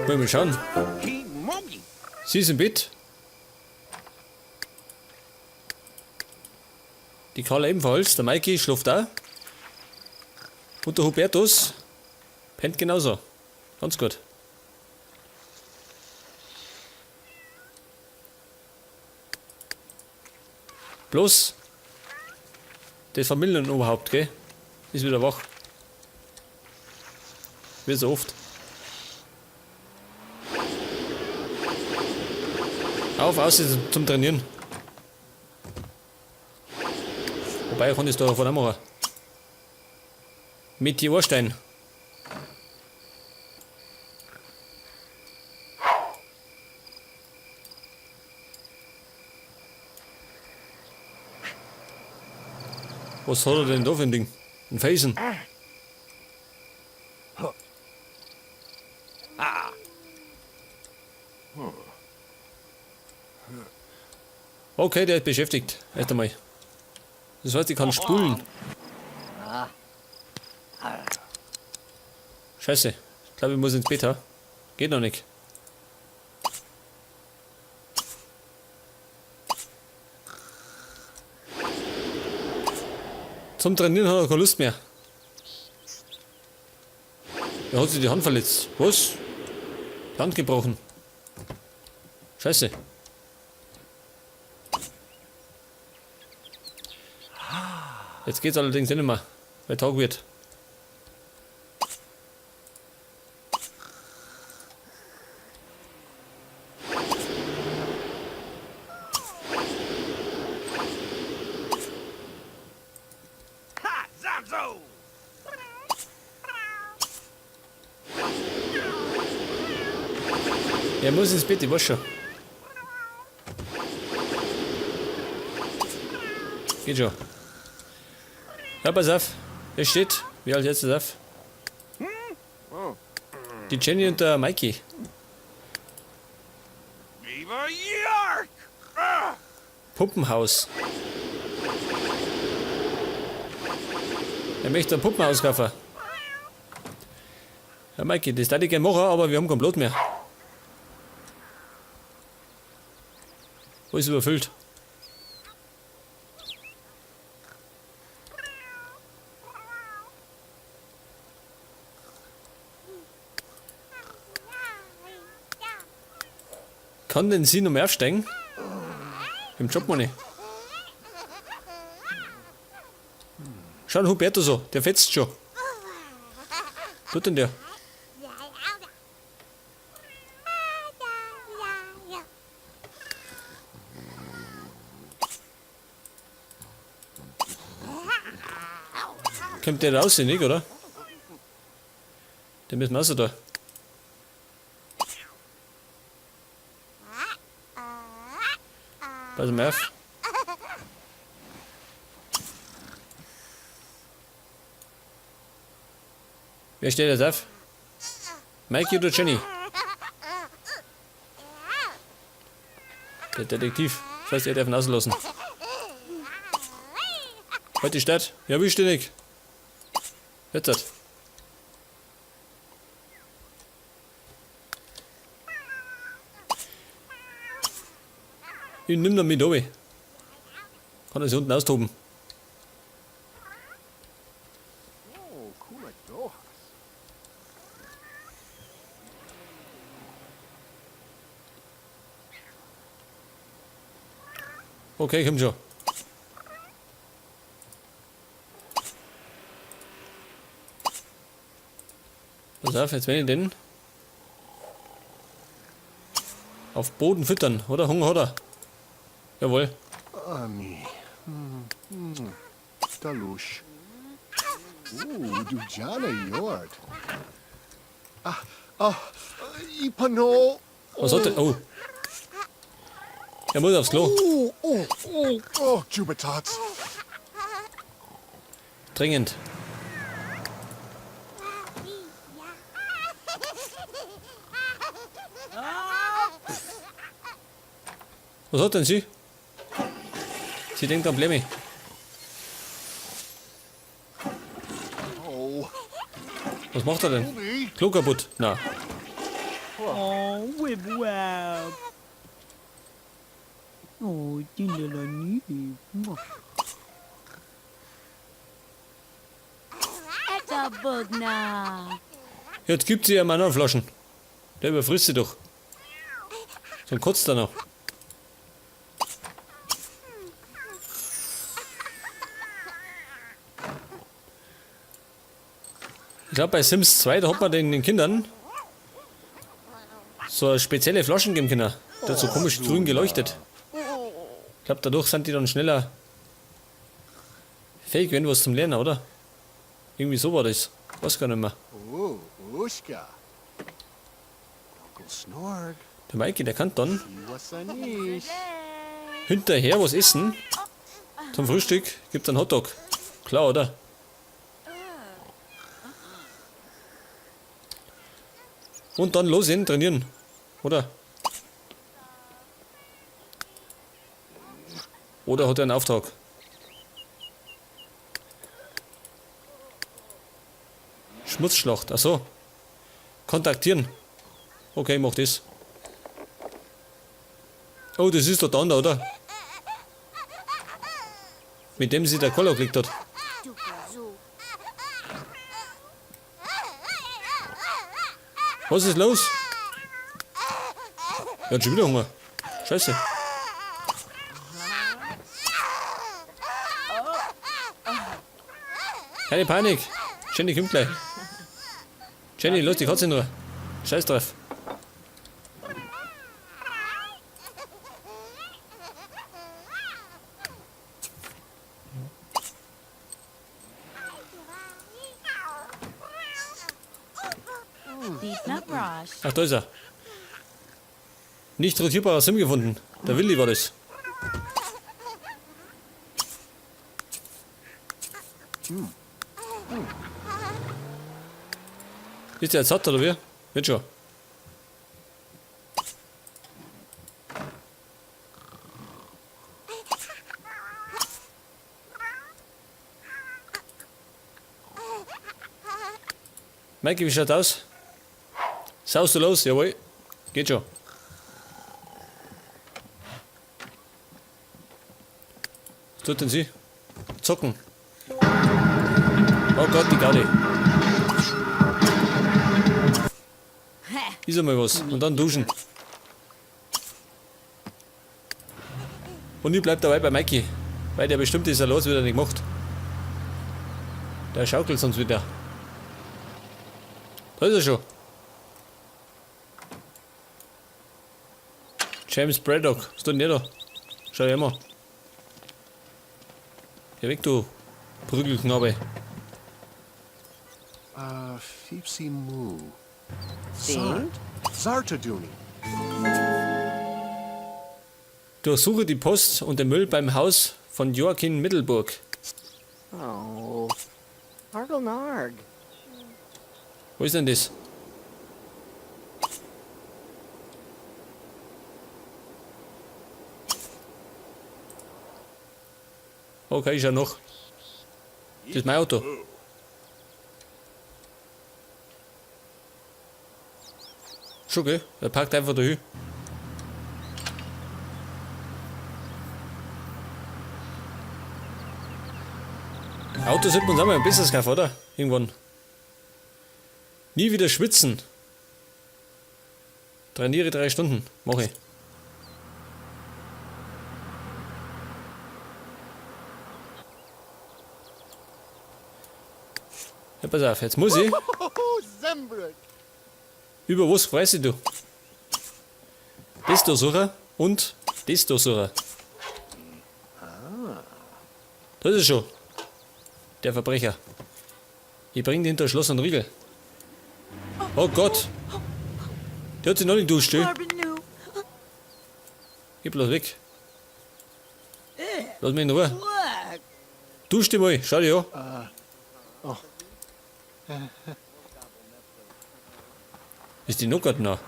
Wollen wir schauen. Sie ist im Bett. Die Carla ebenfalls. Der Mikey schläft auch. Und der Hubertus pennt genauso. Ganz gut. Bloß das Familienoberhaupt, gell? Ist wieder wach. Wie so oft. Aus zum Trainieren. Wobei, ich kann das da vorne machen. Mit die Ohrstein. Was hat er denn da für ein Ding? Ein Felsen. Okay, der ist beschäftigt. Erst einmal. Das heißt, ich kann spulen. Scheiße. Ich glaube, ich muss ins Bett. Ha? Geht noch nicht. Zum Trainieren hat er keine Lust mehr. Er hat sich die Hand verletzt. Was? Die Hand gebrochen. Scheiße. Jetzt geht's allerdings nicht mehr, weil Tag wird. Er muss ins Bett, ich weiß schon. Geht schon. Ja, pass auf. Er steht. Wie alt jetzt ist auf? Die Jenny und der Mikey. Puppenhaus. Er möchte ein Puppenhaus kaufen. Ja, Mikey, das darf ich gerne machen, aber wir haben kein Blut mehr. Alles überfüllt. Kann denn sie noch mehr aufsteigen? Im Job, Mann. Schau den Huberto so, der fetzt schon. Tut denn der? Kommt der raus, nicht, oder? Den müssen wir also da. Pass mal auf. Wer steht jetzt auf? Mikey oder Jenny? Der Detektiv. Das heißt, er darf ihn auslassen. Halt die Stadt. Ja, willst du nicht? Jetzt. Ich nimm ihn mit oben. Kann er sich unten austoben. Okay, komm schon. Pass auf, jetzt wenn ich den auf Boden füttern, oder? Hunger hat er. Jawohl. Ami. Talush. Du Jana Jord. Ipano. Was hat er? Oh. Er muss aufs Klo. Jubitat. Dringend. Was hat denn sie? Sie denkt an Blemmi. Was macht er denn? Klo kaputt? Na. Whip wab. Oh, die Lelanie. Etta Bugna. Jetzt gibt sie ja mal noch Flaschen. Der überfrisst sie doch. So ein kotzt er noch. Ich glaube bei Sims 2, da hat man den Kindern so spezielle Flaschen geben können. Der hat so komisch grün geleuchtet. Ich glaube dadurch sind die dann schneller fähig, wenn was zum Lernen, oder? Irgendwie so war das. Weiß gar nicht mehr. Oh, Ushka. Uncle Snorg. Der Mikey, der kann dann Was I need. hinterher was essen. Zum Frühstück gibt einen Hotdog. Klar, oder? Und dann los hin, trainieren. Oder? Oder hat er einen Auftrag? Schmutzschlacht, ach so. Kontaktieren. Okay, mach das. Oh, das ist der Thunder, oder? Mit dem sie der Koller geklickt hat. Was ist los? Er hat schon wieder Hunger. Scheiße. Keine Panik. Jenny kommt gleich. Jenny, los die Katze in Ruhe. Scheiß drauf. Dietmar Brosch. Ach, da ist er. Nicht rotierbarer Sim gefunden. Der Willi war das. Ist der jetzt satt oder wie? Wird schon. Mikey, wie schaut aus? Saust du los? Jawohl. Geht schon. Was tut denn sie? Zocken. Oh Gott, die Gaudi. Ist einmal was. Und dann duschen. Und ich bleib dabei bei Mikey. Weil der bestimmt ist er los, wieder nicht gemacht. Der schaukelt sonst wieder. Da ist er schon. James Braddock, was tut denn der da? Schau her mal. Geh weg, du Prügelknabe. Fipsi Moo. Sing? Zartaduni. Durchsuche die Post und den Müll beim Haus von Joachim Mittelburg. Oh, Argonarg. Wo ist denn das? Okay, ist ja noch. Das ist mein Auto. Schon, gell? Er parkt einfach da hin. Auto sollte man uns auch mal ein besseres kaufen, oder? Irgendwann. Nie wieder schwitzen. Trainiere 3 Stunden. Mach ich. Ja, pass auf, jetzt muss ich. Oh, Zembrik. Über was freust du? Das durchsuchen und das durchsuchen. Da ist er schon. Der Verbrecher. Ich bring den hinter Schloss und Riegel. Oh Gott. Der hat sich noch nicht duscht, ey. Barbenu. Geh bloß weg. Lass mich in Ruhe. What? Dusch dich mal, schau dich an. Ist die noch gerade noch?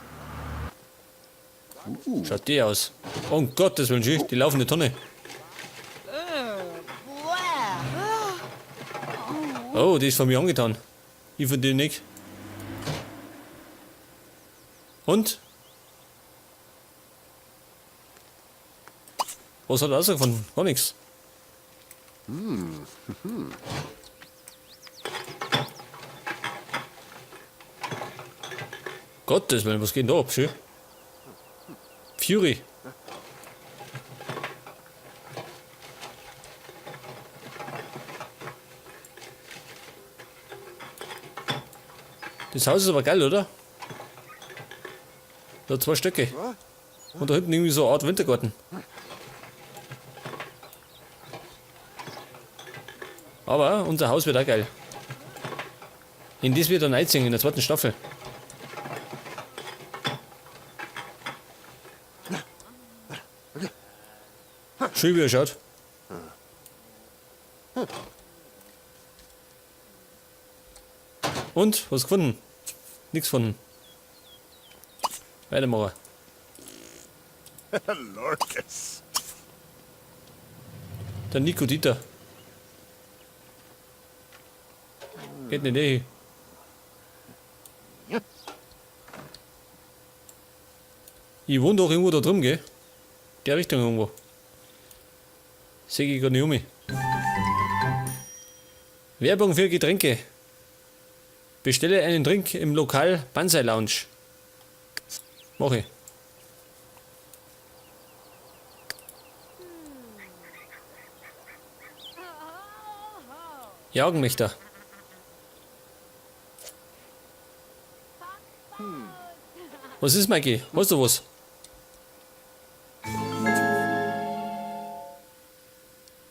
Schaut die aus. Oh, um Gottes Willen, schön, die laufende Tonne. Oh, die ist von mir angetan. Ich von dir nicht. Und? Was hat er rausgefunden? Gar nichts. Gottes Willen, was geht denn da ab? Schön. Fury. Das Haus ist aber geil, oder? Da hat 2 Stöcke. Und da hinten irgendwie so eine Art Wintergarten. Aber unser Haus wird auch geil. In das wird er einziehen in der 2. Staffel. Schön wie er schaut. Und? Was gefunden? Nichts gefunden. Weitermachen. Lorcus. Der Nico Dieter. Geht nicht eh. Ich wohne doch irgendwo da drum, gell? Der Richtung irgendwo. Sehe ich gar nicht um mich. Werbung für Getränke. Bestelle einen Drink im Lokal Banzai Lounge. Mach ich. Jagen mich da. Was ist, Mikey? Hast du was?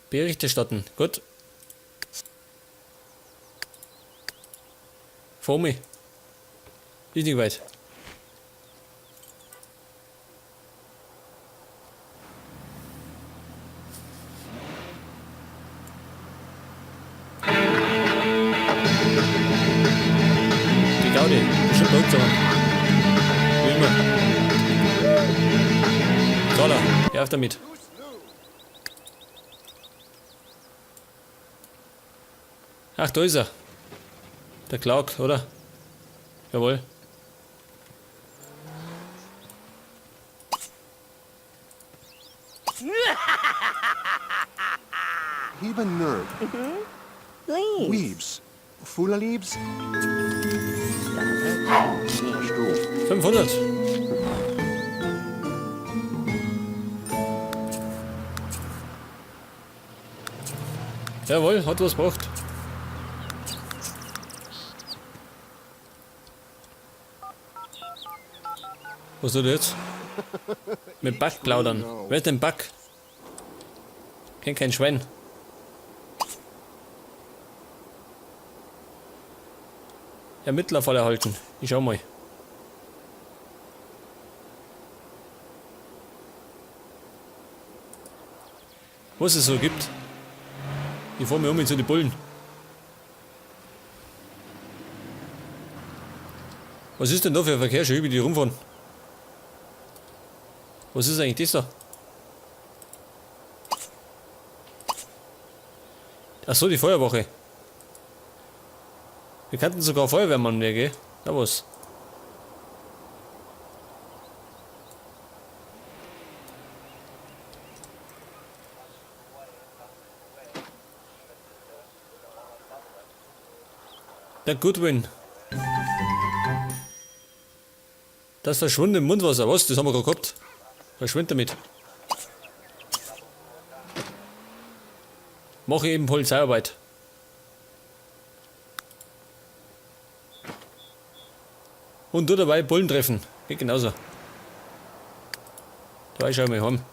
Bericht erstatten. Gut. Vor mir. Ist nicht weit. Die Gaudi. Bestimmt Rückzug. Wie immer. So, da. Hör auf damit. Ach, da ist er. Der Clark, oder? Jawohl. Heben Nerd. Leaves. Weebs. Fula Leaves. Hast du. 500. Jawohl, hat was gebracht. Was soll jetzt? Mit Back plaudern. Wer ist denn Back? Kennt kein Schwein. Ermittler voll erhalten. Ich schau mal. Was es so gibt. Ich fahr mir um zu den Bullen. Was ist denn da für ein Verkehr schon über die rumfahren? Was ist eigentlich das da? Achso, die Feuerwache. Wir kannten sogar Feuerwehrmann mehr, gell? Da was. Der Goodwin. Das verschwundene Mundwasser, was? Das haben wir gerade gehabt. Verschwindet damit. Mache eben Polizeiarbeit. Und du dabei Bullen treffen. Geht genauso. Da schau mal heim.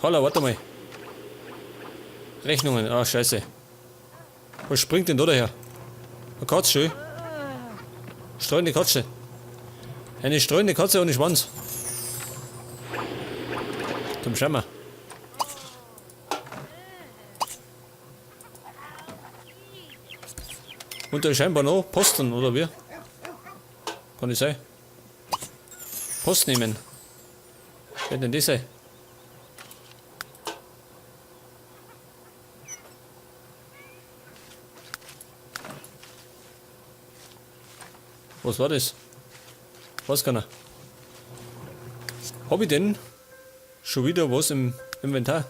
Carla, warte mal. Rechnungen, ah scheiße. Was springt denn da daher? Eine Katze, schön. Streunende Katze. Eine streunende Katze ohne Schwanz. Zum Schimmer. Und da ist scheinbar noch Posten, oder wie? Kann das sein? Post nehmen. Wer wird denn das sein? Was war das? Was kann er? Hab ich denn schon wieder was im Inventar?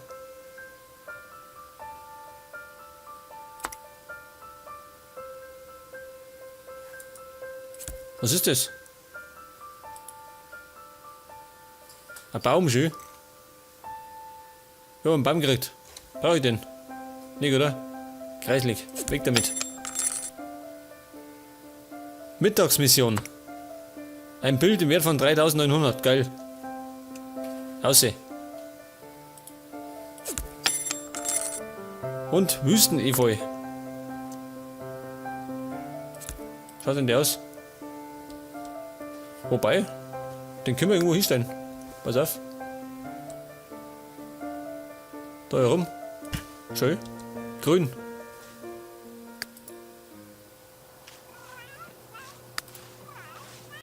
Was ist das? Ein Baumschö? Ja, einen Baum gekriegt. Brauche ich den? Nicht, oder? Kreislig. Weg damit. Mittagsmission. Ein Bild im Wert von 3900. Geil. Ausseh. Und Wüstenefeu. Schaut denn der aus? Wobei, den können wir irgendwo hinstellen. Pass auf. Da herum. Schön. Grün.